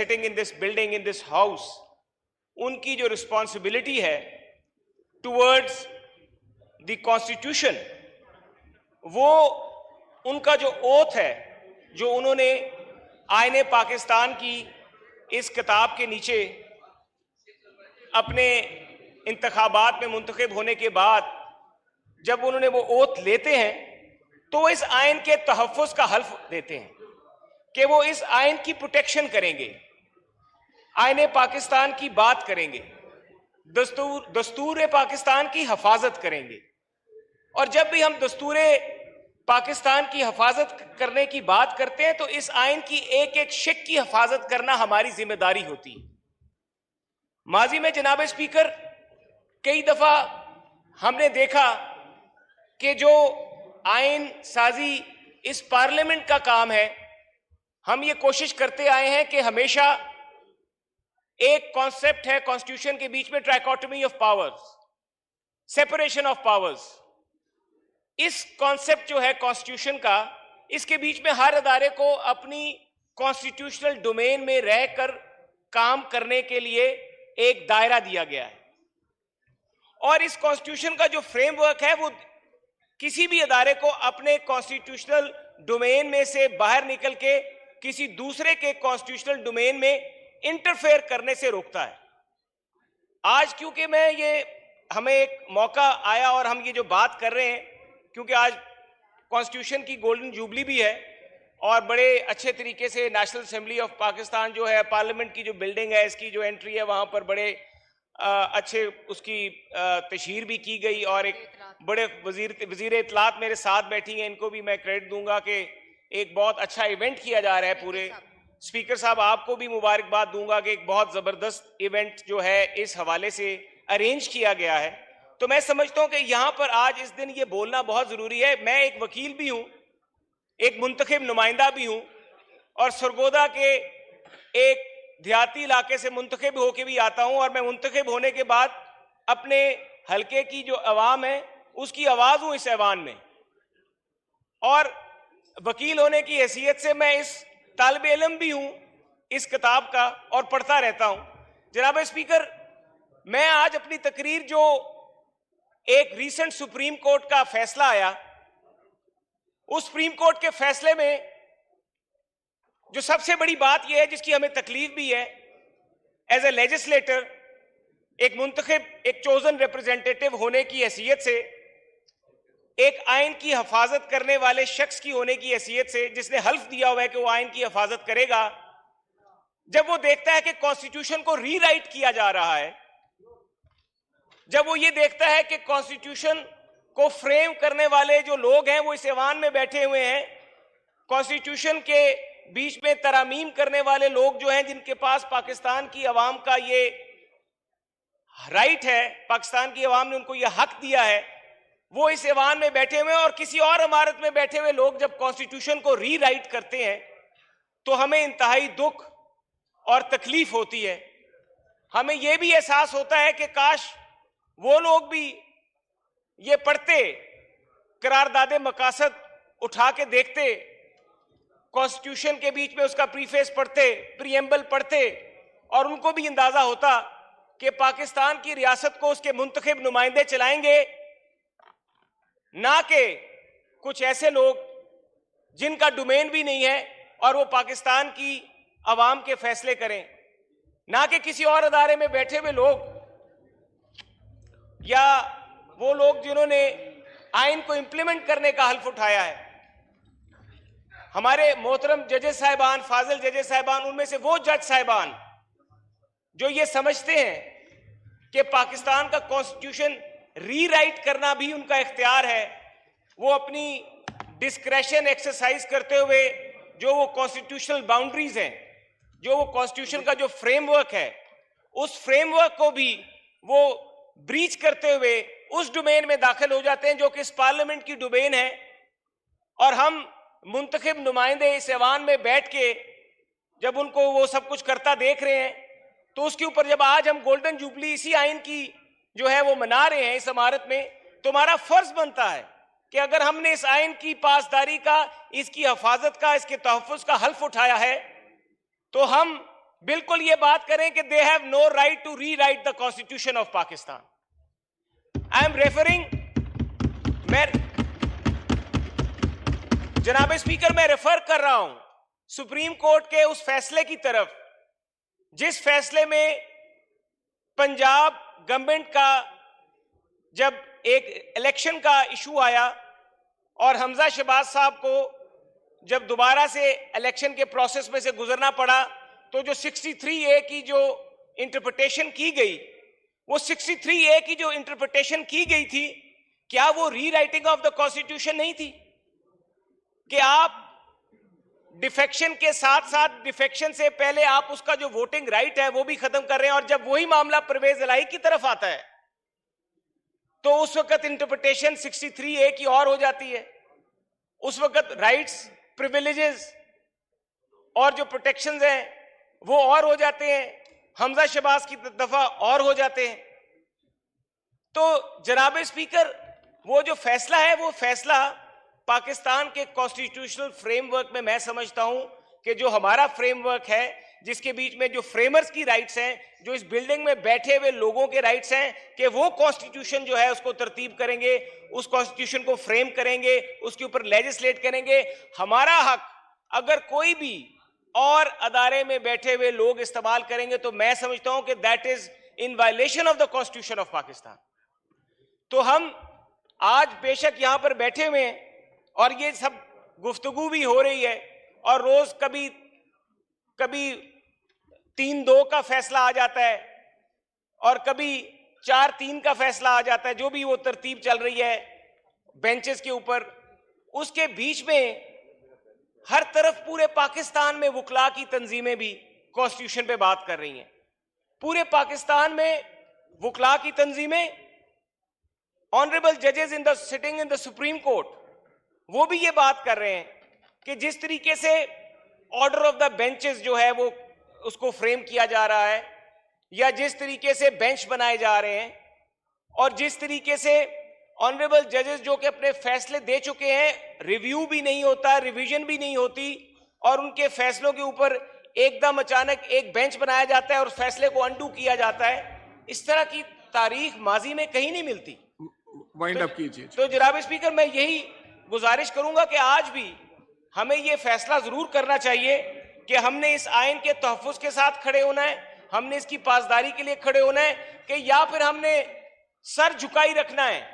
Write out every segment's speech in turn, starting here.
sitting in this building, in this house, उनकी जो responsibility है टुवर्ड्स द कॉन्स्टिट्यूशन, वो उनका जो ओथ है जो उन्होंने आईने पाकिस्तान की इस किताब के नीचे अपने इंतखाबात में मुंतखब होने के बाद जब उन्होंने वो ओथ लेते हैं तो इस आइन के तहफ़्फ़ुज़ का हल्फ देते हैं कि वो इस आइन की प्रोटेक्शन करेंगे, आईने पाकिस्तान की बात करेंगे, दस्तूर पाकिस्तान की हिफाजत करेंगे। और जब भी हम दस्तूर पाकिस्तान की हिफाजत करने की बात करते हैं तो इस आइन की एक एक शिक की हिफाजत करना हमारी जिम्मेदारी होती है। माजी में जनाब स्पीकर कई दफा हमने देखा कि जो आइन साजी इस पार्लियामेंट का काम है, हम ये कोशिश करते आए हैं कि हमेशा एक कॉन्सेप्ट है कॉन्स्टिट्यूशन के बीच में, trichotomy of powers, separation of powers. इस कॉन्सेप्ट जो है कॉन्स्टिट्यूशन का, इसके बीच में हर अदारे को अपनी कॉन्स्टिट्यूशनल डोमेन में रहकर काम करने के लिए एक दायरा दिया गया है। और इस कॉन्स्टिट्यूशन का जो फ्रेमवर्क है वो किसी भी अदारे को अपने कॉन्स्टिट्यूशनल डोमेन में से बाहर निकल के किसी दूसरे के कॉन्स्टिट्यूशनल डोमेन में इंटरफेयर करने से रोकता है। आज क्योंकि हमें एक मौका आया और हम ये जो बात कर रहे हैं, क्योंकि आज कॉन्स्टिट्यूशन की गोल्डन जुबली भी है और बड़े अच्छे तरीके से नेशनल असेंबली ऑफ पाकिस्तान जो है, पार्लियामेंट की जो बिल्डिंग है, इसकी जो एंट्री है, वहां पर बड़े अच्छे उसकी तशहीर भी की गई और एक बड़े वजीर इत्तलात मेरे साथ बैठी हैं, इनको भी मैं क्रेडिट दूंगा कि एक बहुत अच्छा इवेंट किया जा रहा है। पूरे स्पीकर साहब आपको भी मुबारकबाद दूंगा कि एक बहुत जबरदस्त इवेंट जो है इस हवाले से अरेंज किया गया है। तो मैं समझता हूं कि यहां पर आज इस दिन ये बोलना बहुत जरूरी है। मैं एक वकील भी हूं, एक मुंतखब नुमाइंदा भी हूं और सरगोदा के एक देहाती इलाके से मुंतखब होके भी आता हूं, और मैं मुंतखब होने के बाद अपने हलके की जो अवाम है उसकी आवाज हूं इस ऐवान में। और वकील होने की हैसियत से मैं इस तालिब इल्म भी हूं इस किताब का और पढ़ता रहता हूं। जनाब स्पीकर, मैं आज अपनी तकरीर जो एक रीसेंट सुप्रीम कोर्ट का फैसला आया, उस सुप्रीम कोर्ट के फैसले में जो सबसे बड़ी बात यह है जिसकी हमें तकलीफ भी है, एज ए लेजिस्लेटर, एक मुंतखब, एक चोजन रिप्रेजेंटेटिव होने की हैसियत से, एक आइन की हिफाजत करने वाले शख्स की होने की हैसियत से, जिसने हल्फ दिया हुआ है कि वो आइन की हिफाजत करेगा, जब वो देखता है कि कॉन्स्टिट्यूशन को रीराइट किया जा रहा है, जब वो ये देखता है कि कॉन्स्टिट्यूशन को फ्रेम करने वाले जो लोग हैं वो इस ऐवान में बैठे हुए हैं, कॉन्स्टिट्यूशन के बीच में तरामीम करने वाले लोग जो हैं, जिनके पास पाकिस्तान की अवाम का ये राइट है, पाकिस्तान की अवाम ने उनको ये हक दिया है, वो इस ऐवान में बैठे हुए हैं। और किसी और इमारत में बैठे हुए लोग जब कॉन्स्टिट्यूशन को रीराइट करते हैं तो हमें इंतहाई दुख और तकलीफ होती है। हमें यह भी एहसास होता है कि काश वो लोग भी ये पढ़ते, करारदादे मकासद उठा के देखते, कॉन्स्टिट्यूशन के बीच में उसका प्रीफेस पढ़ते, प्रीएम्बल पढ़ते, और उनको भी अंदाजा होता कि पाकिस्तान की रियासत को उसके मुंतखब नुमाइंदे चलाएंगे, ना कि कुछ ऐसे लोग जिनका डोमेन भी नहीं है और वो पाकिस्तान की अवाम के फैसले करें, ना कि किसी और अदारे में बैठे हुए लोग या वो लोग जिन्होंने आइन को इंप्लीमेंट करने का हल्फ उठाया है। हमारे मोहतरम जजेस साहिबान, फाजिल जजेस साहिबान, उनमें से वो जज साहिबान जो ये समझते हैं कि पाकिस्तान का कॉन्स्टिट्यूशन रीराइट करना भी उनका इख्तियार है, वो अपनी डिस्क्रेशन एक्सरसाइज करते हुए जो वो कॉन्स्टिट्यूशनल बाउंड्रीज हैं, जो वो कॉन्स्टिट्यूशन का जो फ्रेमवर्क है, उस फ्रेमवर्क को भी वो ब्रीच करते हुए उस डोमेन में दाखिल हो जाते हैं जो कि इस पार्लियामेंट की डोमेन है। और हम मुंतखब नुमाइंदे इस ऐवान में बैठ के जब उनको वो सब कुछ करता देख रहे हैं, तो उसके ऊपर जब आज हम गोल्डन जुबली इसी आइन की जो है वो मना रहे हैं इस इमारत में, तो हमारा फर्ज बनता है कि अगर हमने इस आइन की पासदारी का, इसकी हिफाजत का, इसके तहफ़्फ़ुज़ का हल्फ उठाया है, तो हम बिल्कुल ये बात करें कि they have no right to rewrite the constitution of Pakistan. I am referring, मैं जनाब स्पीकर मैं रेफर कर रहा हूं सुप्रीम कोर्ट के उस फैसले की तरफ जिस फैसले में पंजाब गवर्नमेंट का जब एक इलेक्शन का इशू आया और हमजा शहबाज साहब को जब दोबारा से इलेक्शन के प्रोसेस में से गुजरना पड़ा, तो जो 63A की जो इंटरप्रिटेशन की गई, वो 63A की जो इंटरप्रिटेशन की गई थी, क्या वो रीराइटिंग ऑफ द कॉन्स्टिट्यूशन नहीं थी? कि आप डिफेक्शन के साथ साथ डिफेक्शन से पहले आप उसका जो वोटिंग राइट है वो भी खत्म कर रहे हैं, और जब वही मामला परवेज इलाही की तरफ आता है तो उस वक्त इंटरप्रिटेशन 63A की और हो जाती है। उस वक्त राइट्स, प्रिविलेजेस और जो प्रोटेक्शंस हैं वो और हो जाते हैं, हमजा शहबाज की दफा और हो जाते हैं। तो जनाब स्पीकर, वो जो फैसला है वो फैसला पाकिस्तान के कॉन्स्टिट्यूशनल फ्रेमवर्क में मैं समझता हूं कि जो हमारा फ्रेमवर्क है, जिसके बीच में जो फ्रेमर्स की राइट्स हैं, जो इस बिल्डिंग में बैठे हुए लोगों के राइट्स हैं, कि वो कॉन्स्टिट्यूशन जो है उसको तरतीब करेंगे, उस कॉन्स्टिट्यूशन को फ्रेम करेंगे, उसके ऊपर लेजिस्लेट करेंगे। हमारा हक अगर कोई भी और अदारे में बैठे हुए लोग इस्तेमाल करेंगे तो मैं समझता हूं कि that is in violation of the constitution of Pakistan. तो हम आज बेशक यहां पर बैठे हुए हैं और ये सब गुफ्तगू भी हो रही है, और रोज कभी 3-2 का फैसला आ जाता है और कभी 4-3 का फैसला आ जाता है, जो भी वो तरतीब चल रही है बेंचेस के ऊपर। उसके बीच में हर तरफ पूरे पाकिस्तान में वकला की तंजीमें भी कॉन्स्टिट्यूशन पे बात कर रही हैं। पूरे पाकिस्तान में वकला की तंजीमें, ऑनरेबल जजेस in the sitting in the supreme court, वो भी ये बात कर रहे हैं कि जिस तरीके से ऑर्डर ऑफ द बेंचेस जो है वो उसको फ्रेम किया जा रहा है, या जिस तरीके से बेंच बनाए जा रहे हैं, और जिस तरीके से ऑनरेबल जजेस जो कि अपने फैसले दे चुके हैं, रिव्यू भी नहीं होता, रिवीजन भी नहीं होती, और उनके फैसलों के ऊपर एकदम अचानक एक बेंच बनाया जाता है और फैसले को अंडू किया जाता है। इस तरह की तारीख माजी में कहीं नहीं मिलती। वाइंड अप कीजिए। तो जनाब स्पीकर, मैं यही गुजारिश करूंगा कि आज भी हमें यह फैसला जरूर करना चाहिए कि हमने इस आइन के तहफ्फुज के साथ खड़े होना है, हमने इसकी पासदारी के लिए खड़े होना है, कि या फिर हमने सर झुकाई रखना है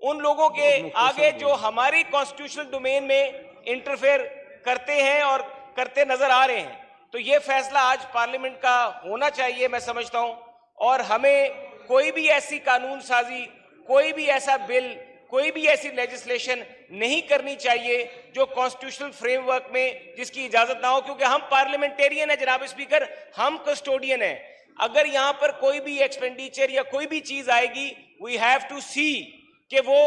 उन लोगों के आगे जो हमारी कॉन्स्टिट्यूशनल डोमेन में इंटरफेयर करते हैं और करते नजर आ रहे हैं। तो ये फैसला आज पार्लियामेंट का होना चाहिए, मैं समझता हूं, और हमें कोई भी ऐसी कानून साजी, कोई भी ऐसा बिल, कोई भी ऐसी लेजिस्लेशन नहीं करनी चाहिए जो कॉन्स्टिट्यूशनल फ्रेमवर्क में जिसकी इजाजत ना हो, क्योंकि हम पार्लियामेंटेरियन है जनाब स्पीकर, हम कस्टोडियन है। अगर यहां पर कोई भी एक्सपेंडिचर या कोई भी चीज आएगी, वी हैव टू सी कि वो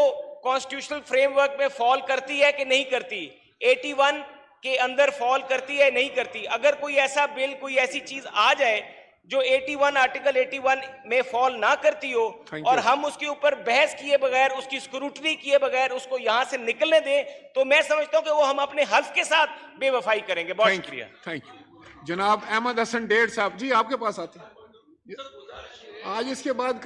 कॉन्स्टिट्यूशनल फ्रेमवर्क में फॉल करती है कि नहीं करती, 81 के अंदर फॉल करती है नहीं करती। अगर कोई ऐसा बिल, कोई ऐसी चीज आ जाए जो 81 आर्टिकल 81 में फॉल ना करती हो और हम उसके ऊपर बहस किए बगैर, उसकी स्क्रूटनी किए बगैर उसको यहां से निकलने दें, तो मैं समझता हूं कि वो हम अपने हल्फ के साथ बेवफाई करेंगे। बहुत शुक्रिया। Thank you. जनाब अहमद हसन डेढ़ साहब जी, आपके पास आते हैं आज। इसके बाद